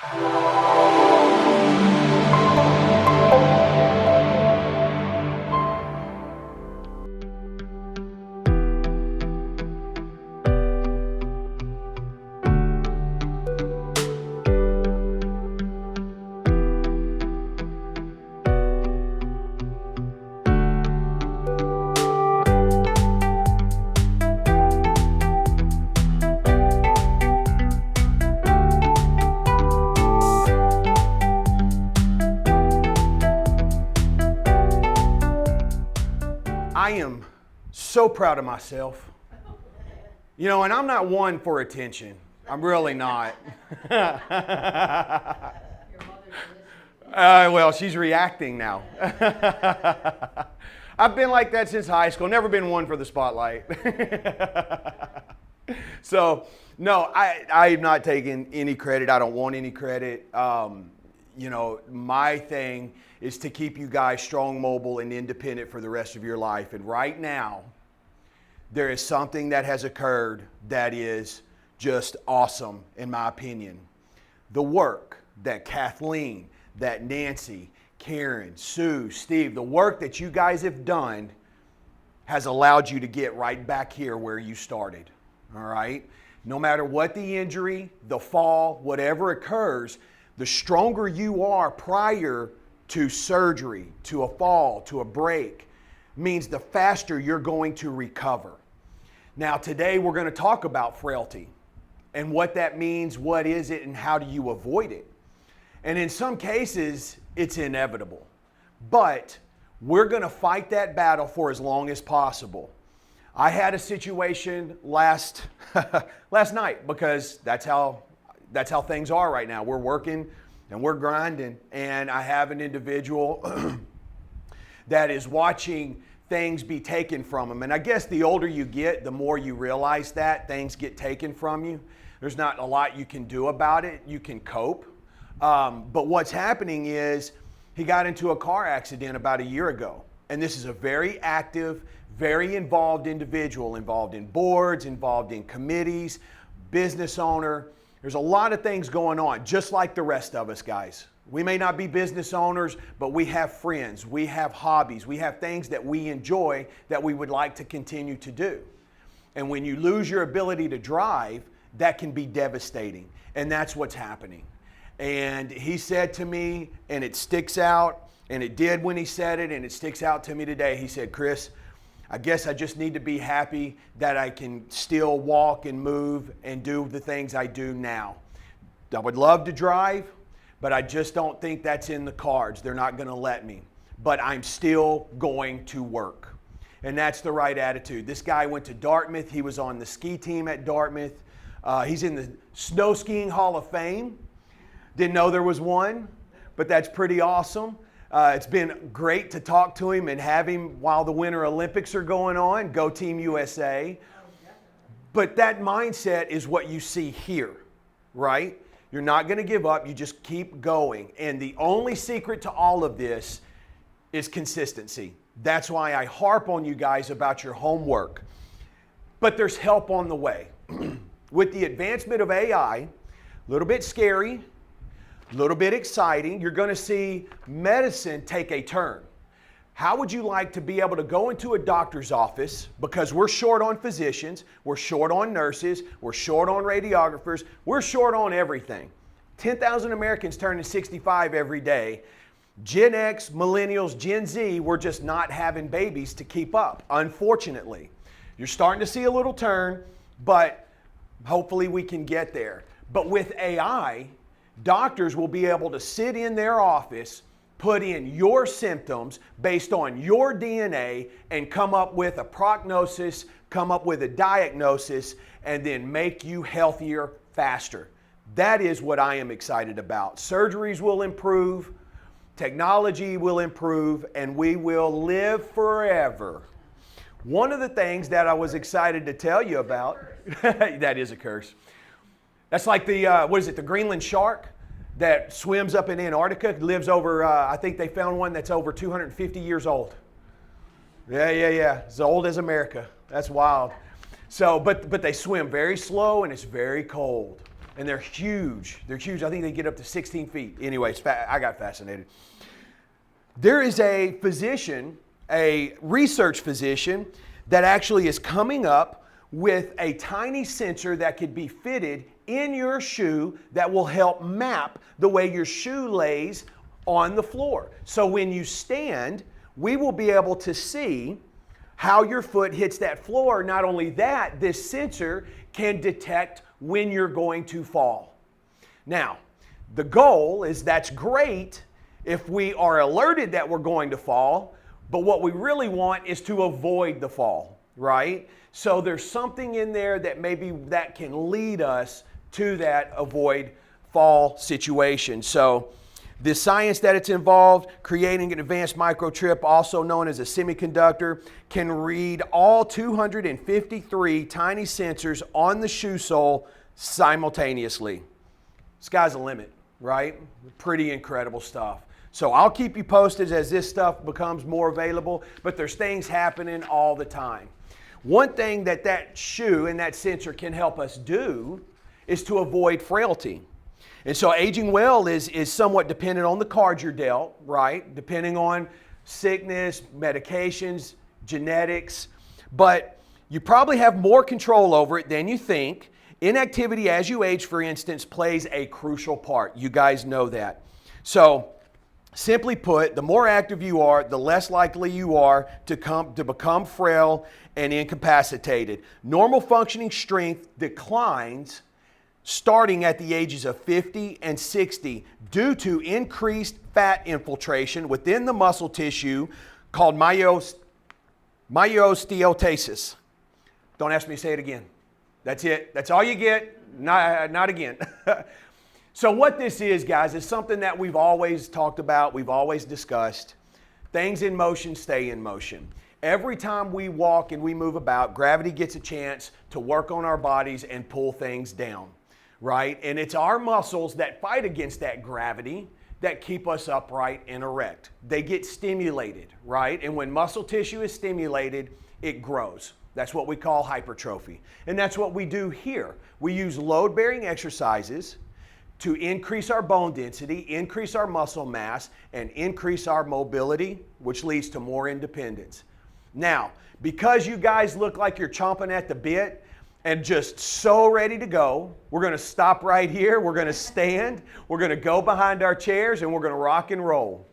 I am so proud of myself. You know, and I'm not one for attention. I'm really not. Well, she's reacting now. I've been like that since high school. Never been one for the spotlight. So, no, I'm not taking any credit. I don't want any credit. You know, my thing is to keep you guys strong, mobile, and independent for the rest of your life. And right now, there is something that has occurred that is just awesome, in my opinion. The work that Kathleen, that Nancy, Karen, Sue, Steve, the work that you guys have done has allowed you to get right back here where you started, all right? No matter what the injury, the fall, whatever occurs, the stronger you are prior to surgery, to a fall, to a break, means the faster you're going to recover. Now today we're going to talk about frailty and what that means, what is it, and how do you avoid it. And in some cases, it's inevitable. But we're going to fight that battle for as long as possible. I had a situation last night, because that's how things are right now. We're working and we're grinding, and I have an individual that is watching things be taken from him. And I guess the older you get, the more you realize that things get taken from you. There's not a lot you can do about it. You can cope. But what's happening is he got into a car accident about a year ago. And this is a very active, very involved individual, involved in boards, involved in committees, business owner. There's a lot of things going on, just like the rest of us, guys. We may not be business owners, but we have friends, we have hobbies, we have things that we enjoy that we would like to continue to do. And when you lose your ability to drive, that can be devastating. And that's what's happening. And he said to me, and it sticks out, and it did when he said it, and it sticks out to me today. He said, Chris, I guess I just need to be happy that I can still walk and move and do the things I do now. I would love to drive, but I just don't think that's in the cards. They're not going to let me. But I'm still going to work. And that's the right attitude. This guy went to Dartmouth. He was on the ski team at Dartmouth. He's in the Snow Skiing Hall of Fame. Didn't know there was one, but that's pretty awesome. It's been great to talk to him and have him while the Winter Olympics are going on. Go Team USA. But that mindset is what you see here, right? You're not going to give up. You just keep going. And the only secret to all of this is consistency. That's why I harp on you guys about your homework. But there's help on the way. With the advancement of AI, a little bit scary, a little bit exciting, you're going to see medicine take a turn. How would you like to be able to go into a doctor's office, because we're short on physicians, we're short on nurses, we're short on radiographers, we're short on everything. 10,000 Americans turning 65 every day. Gen X, millennials, Gen Z, we're just not having babies to keep up, unfortunately. You're starting to see a little turn, but hopefully we can get there. But with AI, doctors will be able to sit in their office, put in your symptoms based on your DNA, and come up with a prognosis, come up with a diagnosis, and then make you healthier faster. That is what I am excited about. Surgeries will improve, technology will improve, and we will live forever. One of the things that I was excited to tell you about, that is a curse. That's like the, the Greenland shark that swims up in Antarctica, lives over, I think they found one that's over 250 years old. Yeah. As old as America. That's wild. So, but they swim very slow and it's very cold. And they're huge. They're huge. I think they get up to 16 feet. Anyway, I got fascinated. There is a physician, a research physician, that actually is coming up with a tiny sensor that could be fitted in your shoe that will help map the way your shoe lays on the floor. So when you stand, we will be able to see how your foot hits that floor. Not only that, this sensor can detect when you're going to fall. Now, the goal is that's great if we are alerted that we're going to fall, but what we really want is to avoid the fall, right? So there's something in there that maybe that can lead us to that avoid fall situation. So the science that it's involved, creating an advanced microchip, also known as a semiconductor, can read all 253 tiny sensors on the shoe sole simultaneously. Sky's the limit, right? Pretty incredible stuff. So I'll keep you posted as this stuff becomes more available, but there's things happening all the time. One thing that shoe and that sensor can help us do is to avoid frailty. And so aging well is somewhat dependent on the cards you're dealt, right? Depending on sickness, medications, genetics. But you probably have more control over it than you think. Inactivity as you age, for instance, plays a crucial part. You guys know that. So simply put, the more active you are, the less likely you are to become frail and incapacitated. Normal functioning strength declines starting at the ages of 50 and 60 due to increased fat infiltration within the muscle tissue called myosteotasis. Don't ask me to say it again. That's it. That's all you get. Not again. So what this is, guys, is something that we've always talked about, we've always discussed. Things in motion stay in motion. Every time we walk and we move about, gravity gets a chance to work on our bodies and pull things down, right? And it's our muscles that fight against that gravity that keep us upright and erect. They get stimulated, right? And when muscle tissue is stimulated, it grows. That's what we call hypertrophy. And that's what we do here. We use load-bearing exercises to increase our bone density, increase our muscle mass, and increase our mobility, which leads to more independence. Now, because you guys look like you're chomping at the bit and just so ready to go, we're going to stop right here. We're going to stand. We're going to go behind our chairs, and we're going to rock and roll.